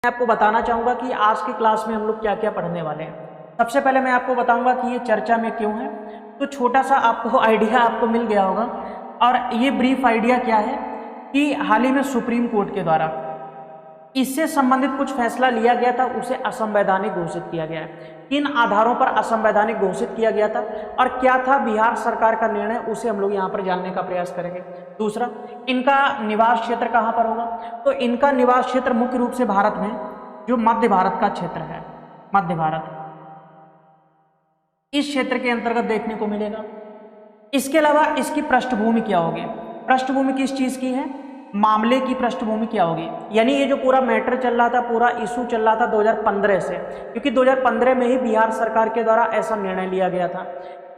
मैं आपको बताना चाहूँगा कि आज की क्लास में हम लोग क्या क्या पढ़ने वाले हैं। सबसे पहले मैं आपको बताऊँगा कि ये चर्चा में क्यों है। तो छोटा सा आपको आइडिया आपको मिल गया होगा, और ये ब्रीफ आइडिया क्या है कि हाल ही में सुप्रीम कोर्ट के द्वारा इससे संबंधित कुछ फैसला लिया गया था, उसे असंवैधानिक घोषित किया गया है। किन आधारों पर असंवैधानिक घोषित किया गया था और क्या था बिहार सरकार का निर्णय, उसे हम लोग यहाँ पर जानने का प्रयास करेंगे। दूसरा, इनका निवास क्षेत्र कहाँ पर होगा। तो इनका निवास क्षेत्र मुख्य रूप से भारत में जो मध्य भारत का क्षेत्र है, मध्य भारत, इस क्षेत्र के अंतर्गत देखने को मिलेगा। इसके अलावा इसकी पृष्ठभूमि क्या होगी, पृष्ठभूमि किस चीज की है, मामले की पृष्ठभूमि क्या होगी। यानी ये जो पूरा मैटर चल रहा था, पूरा इशू चल रहा था 2015 से, क्योंकि 2015 में ही बिहार सरकार के द्वारा ऐसा निर्णय लिया गया था।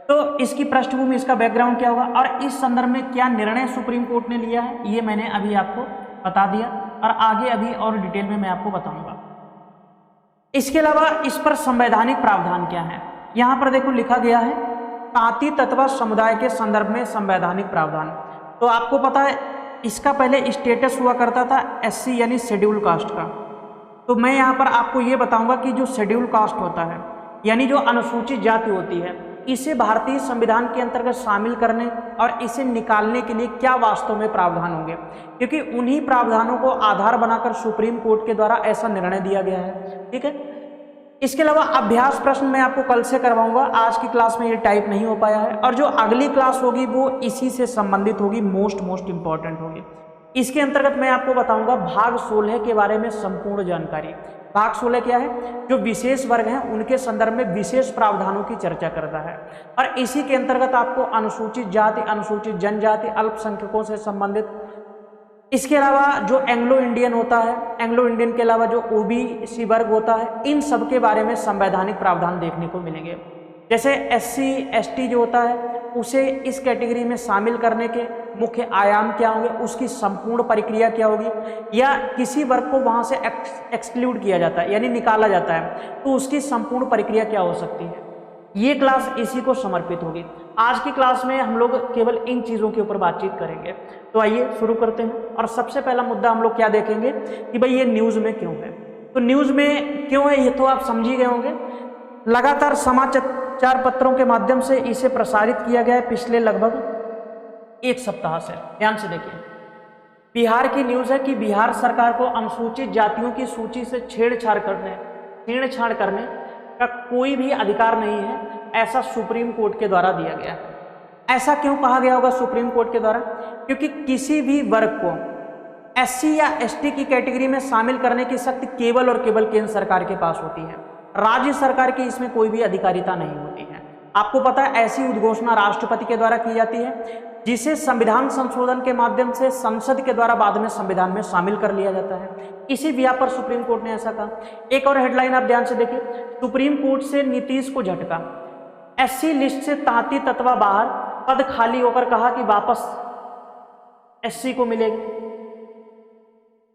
तो इसकी पृष्ठभूमि, इसका बैकग्राउंड क्या होगा और इस संदर्भ में क्या निर्णय सुप्रीम कोर्ट ने लिया है, ये मैंने अभी आपको बता दिया और आगे अभी और डिटेल में मैं आपको बताऊंगा। इसके अलावा इस पर संवैधानिक प्रावधान क्या है, यहां पर देखो लिखा गया है तांती तत्वा समुदाय के संदर्भ में संवैधानिक प्रावधान। तो आपको पता है इसका पहले स्टेटस हुआ करता था एससी यानी शेड्यूल कास्ट का। तो मैं यहाँ पर आपको ये बताऊंगा कि जो शेड्यूल कास्ट होता है यानी जो अनुसूचित जाति होती है, इसे भारतीय संविधान के अंतर्गत शामिल करने और इसे निकालने के लिए क्या वास्तव में प्रावधान होंगे, क्योंकि उन्हीं प्रावधानों को आधार बनाकर सुप्रीम कोर्ट के द्वारा ऐसा निर्णय दिया गया है। ठीक है, इसके अलावा अभ्यास प्रश्न मैं आपको कल से करवाऊंगा, आज की क्लास में ये टाइप नहीं हो पाया है, और जो अगली क्लास होगी वो इसी से संबंधित होगी, मोस्ट इंपॉर्टेंट होगी। इसके अंतर्गत मैं आपको बताऊंगा भाग 16 के बारे में संपूर्ण जानकारी। भाग 16 क्या है, जो विशेष वर्ग हैं उनके संदर्भ में विशेष प्रावधानों की चर्चा करता है, और इसी के अंतर्गत आपको अनुसूचित जाति, अनुसूचित जनजाति, अल्पसंख्यकों से संबंधित, इसके अलावा जो एंग्लो इंडियन होता है, एंग्लो इंडियन के अलावा जो ओबीसी वर्ग होता है, इन सब के बारे में संवैधानिक प्रावधान देखने को मिलेंगे। जैसे एससी एसटी जो होता है उसे इस कैटेगरी में शामिल करने के मुख्य आयाम क्या होंगे, उसकी संपूर्ण प्रक्रिया क्या होगी, या किसी वर्ग को वहां से एक्सक्लूड किया जाता है यानी निकाला जाता है तो उसकी संपूर्ण प्रक्रिया क्या हो सकती है। ये क्लास इसी को समर्पित होगी। आज की क्लास में हम लोग केवल इन चीज़ों के ऊपर बातचीत करेंगे। तो आइए शुरू करते हैं, और सबसे पहला मुद्दा हम लोग क्या देखेंगे कि भाई ये न्यूज़ में क्यों है। तो न्यूज़ में क्यों है ये तो आप समझ ही गए होंगे। लगातार समाचार पत्रों के माध्यम से इसे प्रसारित किया गया है पिछले लगभग एक सप्ताह से। ध्यान से देखिए, बिहार की न्यूज़ है कि बिहार सरकार को अनुसूचित जातियों की सूची से छेड़छाड़ करने का कोई भी अधिकार नहीं है, ऐसा सुप्रीम कोर्ट के द्वारा दिया गया। ऐसा क्यों कहा गया होगा सुप्रीम कोर्ट के द्वारा, क्योंकि किसी भी वर्ग को एससी या एसटी की कैटेगरी में शामिल करने की शक्ति केवल और केवल केंद्र सरकार के पास होती है, राज्य सरकार की इसमें कोई भी अधिकारिता नहीं होती है। आपको पता है ऐसी उद्घोषणा राष्ट्रपति के द्वारा की जाती है, जिसे संविधान संशोधन के माध्यम से संसद के द्वारा बाद में संविधान में शामिल कर लिया जाता है। इसी बिहार पर सुप्रीम कोर्ट ने ऐसा कहा। एक और हेडलाइन आप ध्यान से देखिए, सुप्रीम कोर्ट से नीतीश को झटका, एससी लिस्ट से तांती तत्वा बाहर, पद खाली होकर कहा कि वापस एससी को मिलेंगे,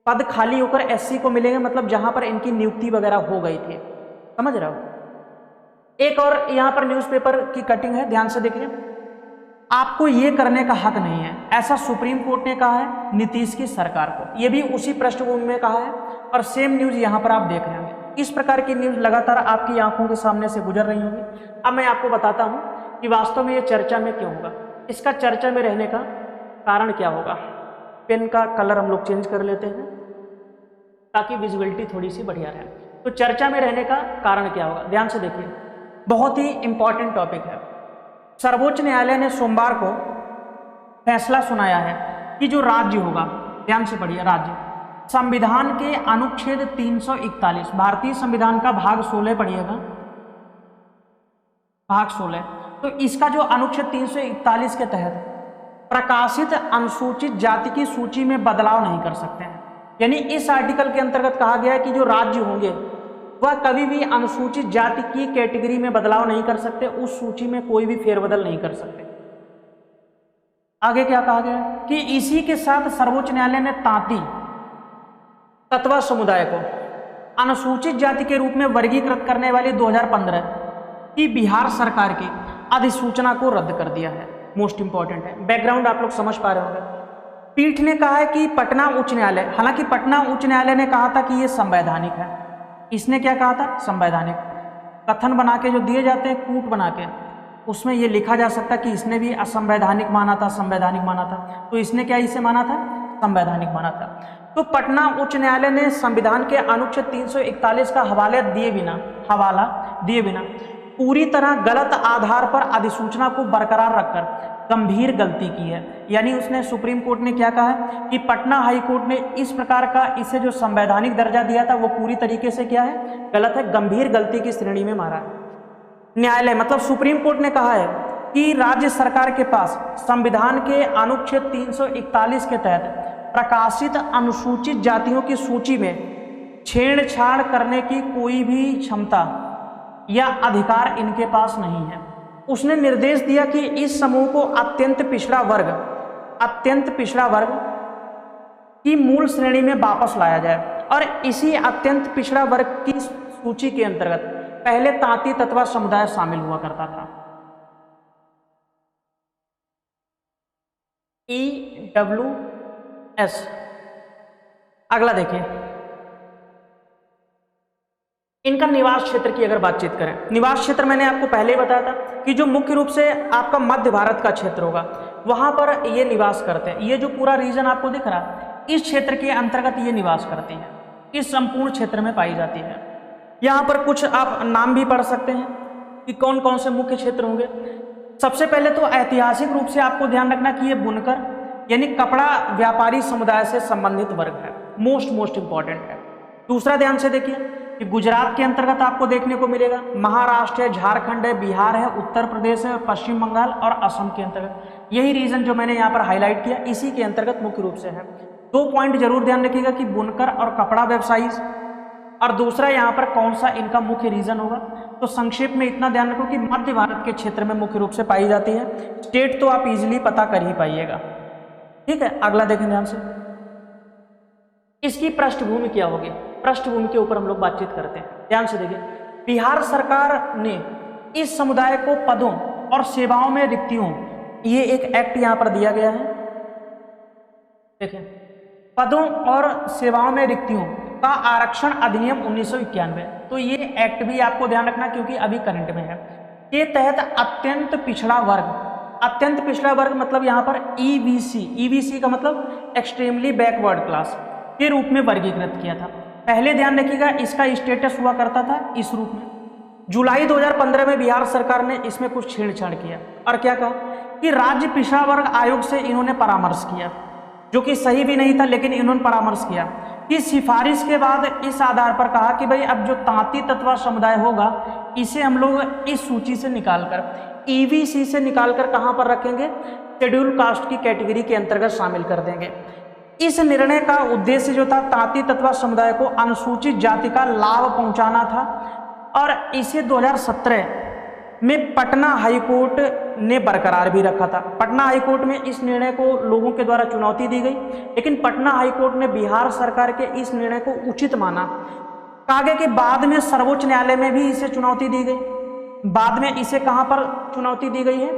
पद खाली होकर एससी को मिलेंगे, मतलब जहां पर इनकी नियुक्ति वगैरह हो गई थी। समझ रहे हो। एक और यहां पर न्यूज़पेपर की कटिंग है, ध्यान से देखिए, आपको ये करने का हक नहीं है, ऐसा सुप्रीम कोर्ट ने कहा है नीतीश की सरकार को। ये भी उसी पृष्ठभूमि में कहा है, और सेम न्यूज यहां पर आप देख रहे होंगे। इस प्रकार की न्यूज लगातार आपकी आंखों के सामने से गुजर रही होगी। अब मैं आपको बताता हूं कि वास्तव में ये चर्चा में क्यों होगा, इसका चर्चा में रहने का कारण क्या होगा। पेन का कलर हम लोग चेंज कर लेते हैं ताकि विजिबिलिटी थोड़ी सी बढ़िया रहे। तो चर्चा में रहने का कारण क्या होगा, ध्यान से देखिए, बहुत ही इंपॉर्टेंट टॉपिक है। सर्वोच्च न्यायालय ने सोमवार को फैसला सुनाया है कि जो राज्य होगा, ध्यान से पढ़िए, राज्य संविधान के अनुच्छेद 341, भारतीय संविधान का भाग 16 पढ़िएगा, भाग 16, तो इसका जो अनुच्छेद 341 के तहत प्रकाशित अनुसूचित जाति की सूची में बदलाव नहीं कर सकते हैं। यानी इस आर्टिकल के अंतर्गत कहा गया है कि जो राज्य होंगे वह कभी भी अनुसूचित जाति की कैटेगरी में बदलाव नहीं कर सकते, उस सूची में कोई भी फेरबदल नहीं कर सकते। आगे क्या कहा गया कि इसी के साथ सर्वोच्च न्यायालय ने तांती तत्वा समुदाय को अनुसूचित जाति के रूप में वर्गीकृत करने वाली 2015 की बिहार सरकार की अधिसूचना को रद्द कर दिया है। मोस्ट इंपॉर्टेंट है, बैकग्राउंड आप लोग समझ पा रहे होंगे। पीठ ने कहा है कि पटना उच्च न्यायालय, हालांकि पटना उच्च न्यायालय ने कहा था कि ये संवैधानिक है। इसने क्या कहा था? संवैधानिक। कथन बना के जो दिए जाते हैं कूट बना के, उसमें ये लिखा जा सकता कि इसने भी असंवैधानिक माना था, संवैधानिक माना था। तो इसने क्या इसे माना था? संवैधानिक माना था। तो पटना उच्च न्यायालय ने संविधान के अनुच्छेद 341 का हवाला दिए बिना पूरी तरह गलत आधार पर अधिसूचना को बरकरार रखकर गंभीर गलती की है। यानी उसने, सुप्रीम कोर्ट ने क्या कहा है कि पटना हाई कोर्ट ने इस प्रकार का इसे जो संवैधानिक दर्जा दिया था वो पूरी तरीके से क्या है? गलत है, गंभीर गलती की श्रेणी में मारा है। न्यायालय मतलब सुप्रीम कोर्ट ने कहा है कि राज्य सरकार के पास संविधान के अनुच्छेद 341 के तहत प्रकाशित अनुसूचित जातियों की सूची में छेड़छाड़ करने की कोई भी क्षमता या अधिकार इनके पास नहीं है। उसने निर्देश दिया कि इस समूह को अत्यंत पिछड़ा वर्ग की मूल श्रेणी में वापस लाया जाए और इसी अत्यंत पिछड़ा वर्ग की सूची के अंतर्गत पहले तांती तत्वा समुदाय शामिल हुआ करता था। EWS। अगला देखें, इनका निवास क्षेत्र की अगर बातचीत करें, निवास क्षेत्र मैंने आपको पहले ही बताया था कि जो मुख्य रूप से आपका मध्य भारत का क्षेत्र होगा वहां पर ये निवास करते हैं। ये जो पूरा रीजन आपको दिख रहा है, इस क्षेत्र के अंतर्गत ये निवास करती है, इस संपूर्ण क्षेत्र में पाई जाती है। यहाँ पर कुछ आप नाम भी पढ़ सकते हैं कि कौन कौन से मुख्य क्षेत्र होंगे। सबसे पहले तो ऐतिहासिक रूप से आपको ध्यान रखना कि ये बुनकर यानी कपड़ा व्यापारी समुदाय से संबंधित वर्ग है, मोस्ट इंपॉर्टेंट है। दूसरा ध्यान से देखिए कि गुजरात के अंतर्गत आपको देखने को मिलेगा, महाराष्ट्र है, झारखंड है, बिहार है, उत्तर प्रदेश है, पश्चिम बंगाल और असम के अंतर्गत। यही रीजन जो मैंने यहाँ पर हाईलाइट किया इसी के अंतर्गत मुख्य रूप से है। 2 पॉइंट जरूर ध्यान रखिएगा कि बुनकर और कपड़ा व्यवसायी, और दूसरा यहाँ पर कौन सा इनका मुख्य रीजन होगा। तो संक्षेप में इतना ध्यान रखो कि मध्य भारत के क्षेत्र में मुख्य रूप से पाई जाती है। स्टेट तो आप इजीली पता कर ही पाइएगा, ठीक है। अगला देखें ध्यान से, इसकी पृष्ठभूमि क्या होगी। पृष्ठभूमि के ऊपर हम लोग बातचीत करते हैं, ध्यान से देखिए। बिहार सरकार ने इस समुदाय को पदों और सेवाओं में रिक्तियों, ये एक एक्ट यहाँ पर दिया गया है, देखिए, पदों और सेवाओं में रिक्तियों का आरक्षण अधिनियम 1991। तो ये एक्ट भी आपको ध्यान रखना क्योंकि अभी करंट में है। के तहत अत्यंत पिछड़ा वर्ग मतलब यहाँ पर ईबीसी का मतलब एक्सट्रीमली बैकवर्ड क्लास के रूप में वर्गीकृत किया था। पहले ध्यान रखिएगा इसका स्टेटस हुआ करता था इस रूप में। जुलाई 2015 में बिहार सरकार ने इसमें कुछ छेड़छाड़ किया और क्या कहा कि राज्य पिछड़ा वर्ग आयोग से इन्होंने परामर्श किया, जो कि सही भी नहीं था, लेकिन इन्होंने परामर्श किया कि सिफारिश के बाद इस आधार पर कहा कि भाई अब जो तांती तत्वा समुदाय होगा इसे हम लोग इस सूची से निकालकर ईबीसी से निकालकर कहां पर रखेंगे, शेड्यूल कास्ट की कैटेगरी के अंतर्गत शामिल कर देंगे। इस निर्णय का उद्देश्य जो था तांती तत्वा समुदाय को अनुसूचित जाति का लाभ पहुंचाना था और इसे 2017 में पटना हाईकोर्ट ने बरकरार भी रखा था। पटना हाईकोर्ट में इस निर्णय को लोगों के द्वारा चुनौती दी गई, लेकिन पटना हाईकोर्ट ने बिहार सरकार के इस निर्णय को उचित माना। आगे के बाद में सर्वोच्च न्यायालय में भी इसे चुनौती दी गई। बाद में इसे कहां पर चुनौती दी गई है,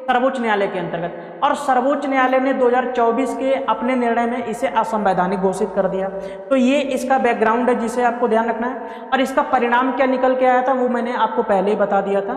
सर्वोच्च न्यायालय के अंतर्गत, और सर्वोच्च न्यायालय ने 2024 के अपने निर्णय में इसे असंवैधानिक घोषित कर दिया। तो ये इसका बैकग्राउंड है जिसे आपको ध्यान रखना है। और इसका परिणाम क्या निकल के आया था वो मैंने आपको पहले ही बता दिया था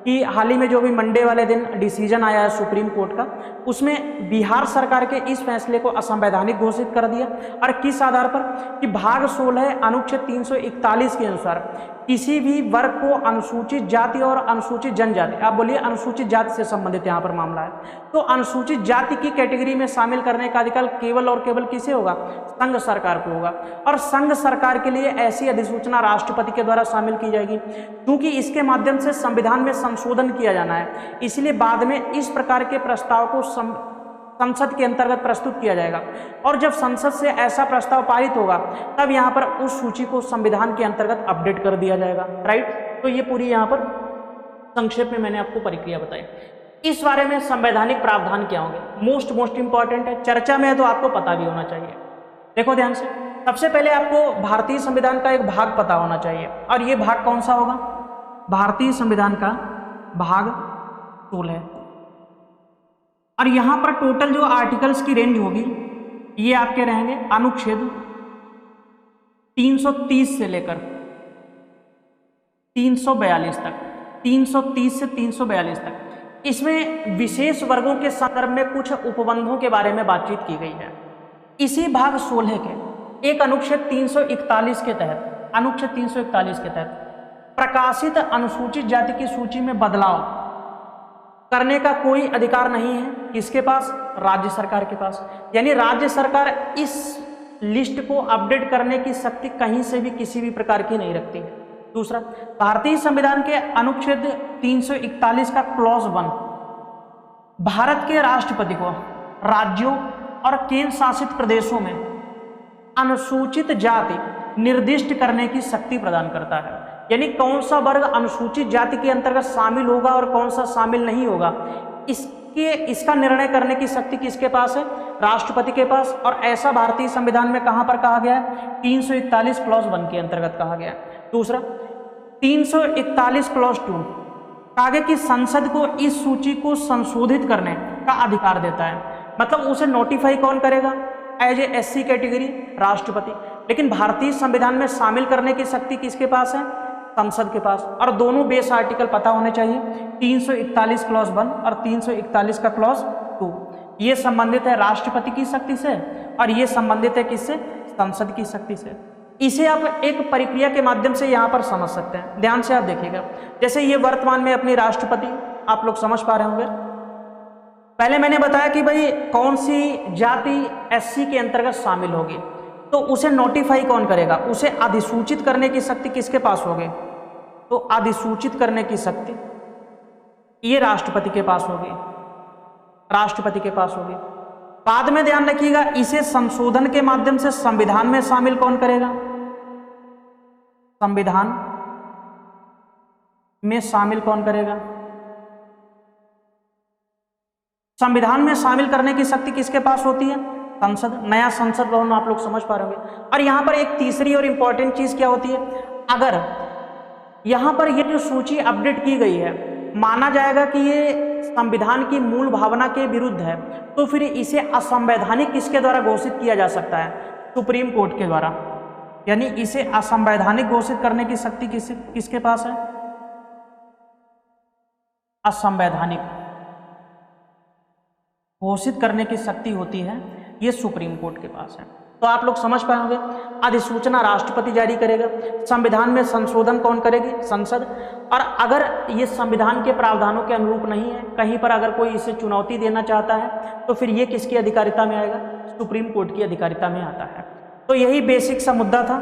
कि हाल ही में जो भी मंडे वाले दिन डिसीजन आया है सुप्रीम कोर्ट का, उसमें बिहार सरकार के इस फैसले को असंवैधानिक घोषित कर दिया। और किस आधार पर कि भाग 16 अनुच्छेद 341 के अनुसार किसी भी वर्ग को अनुसूचित जाति और अनुसूचित जनजाति, आप बोलिए अनुसूचित जाति से संबंधित यहाँ पर मामला है, तो अनुसूचित जाति की कैटेगरी में शामिल करने का अधिकार केवल और केवल किसे होगा, संघ सरकार को होगा। और संघ सरकार के लिए ऐसी अधिसूचना राष्ट्रपति के द्वारा शामिल की जाएगी, क्योंकि इसके माध्यम से संविधान में संशोधन किया जाना है। इसलिए बाद में इस प्रकार के प्रस्ताव को संसद के अंतर्गत प्रस्तुत किया जाएगा, और जब संसद से ऐसा प्रस्ताव पारित होगा तब यहाँ पर उस सूची को संविधान के अंतर्गत अपडेट कर दिया जाएगा, राइट। तो ये पूरी यहाँ पर संक्षेप में मैंने आपको प्रक्रिया बताई। इस बारे में संवैधानिक प्रावधान क्या होंगे, मोस्ट इंपॉर्टेंट है, चर्चा में है तो आपको पता भी होना चाहिए। देखो ध्यान से, सबसे पहले आपको भारतीय संविधान का एक भाग पता होना चाहिए, और ये भाग कौन सा होगा, भारतीय संविधान का भाग 16 है। और यहाँ पर टोटल जो आर्टिकल्स की रेंज होगी ये आपके रहेंगे अनुच्छेद 330 से लेकर 342 तक, 330 से 342 तक। इसमें विशेष वर्गों के संदर्भ में कुछ उपबंधों के बारे में बातचीत की गई है। इसी भाग 16 के एक अनुच्छेद 341 के तहत, अनुच्छेद 341 के तहत प्रकाशित अनुसूचित जाति की सूची में बदलाव करने का कोई अधिकार नहीं है। किसके पास? राज्य सरकार के पास। यानी राज्य सरकार इस लिस्ट को अपडेट करने की शक्ति कहीं से भी किसी भी प्रकार की नहीं रखती है। दूसरा, भारतीय संविधान के अनुच्छेद 341 का क्लॉज 1 भारत के राष्ट्रपति को राज्यों और केंद्र शासित प्रदेशों में अनुसूचित जाति निर्दिष्ट करने की शक्ति प्रदान करता है। यानी कौन सा वर्ग अनुसूचित जाति के अंतर्गत शामिल होगा और कौन सा शामिल नहीं होगा, इसका निर्णय करने की शक्ति किसके पास है? राष्ट्रपति के पास। और ऐसा भारतीय संविधान में कहां पर कहा गया है? 341 क्लॉज 1 के अंतर्गत कहा गया है। दूसरा, 341 क्लॉज 2 आगे की संसद को इस सूची को संशोधित करने का अधिकार देता है। मतलब उसे नोटिफाई कौन करेगा? एज ए SC कैटेगरी राष्ट्रपति। लेकिन भारतीय संविधान में शामिल करने की शक्ति किसके पास है? संसद के पास। और दोनों बेस आर्टिकल पता होने चाहिए, 341 क्लॉज 1 और 341 का क्लॉज 2। ये संबंधित है राष्ट्रपति की शक्ति से और ये संबंधित है किससे? संसद की शक्ति से। इसे आप एक प्रक्रिया के माध्यम से यहाँ पर समझ सकते हैं। ध्यान से आप देखिएगा, जैसे ये वर्तमान में अपनी राष्ट्रपति, आप लोग समझ पा रहे होंगे। पहले मैंने बताया कि भाई कौन सी जाति SC के अंतर्गत शामिल होगी, तो उसे नोटिफाई कौन करेगा? उसे अधिसूचित करने की शक्ति किसके पास होगी? तो अधिसूचित करने की शक्ति ये राष्ट्रपति के पास होगी, राष्ट्रपति के पास होगी। बाद में ध्यान रखिएगा, इसे संशोधन के माध्यम से संविधान में शामिल कौन करेगा? संविधान में शामिल कौन करेगा? संविधान में शामिल करने की शक्ति किसके पास होती है? संसद। नया संसद भवन आप लोग समझ पा रहे होंगे। और यहां पर एक तीसरी और इंपॉर्टेंट चीज क्या होती है? अगर यहां पर ये जो सूची अपडेट की गई है, माना जाएगा कि ये संविधान की मूल भावना के विरुद्ध है, तो फिर इसे असंवैधानिक किसके द्वारा घोषित किया जा सकता है? सुप्रीम कोर्ट के द्वारा। यानी इसे असंवैधानिक घोषित करने की शक्ति किसके पास है? असंवैधानिक घोषित करने की शक्ति होती है ये सुप्रीम कोर्ट के पास है। तो आप लोग समझ पाएंगे, अधिसूचना राष्ट्रपति जारी करेगा, संविधान में संशोधन कौन करेगी? संसद। और अगर ये संविधान के प्रावधानों के अनुरूप नहीं है, कहीं पर अगर कोई इसे चुनौती देना चाहता है, तो फिर ये किसकी अधिकारिता में आएगा? सुप्रीम कोर्ट की अधिकारिता में आता है। तो यही बेसिक सा मुद्दा था।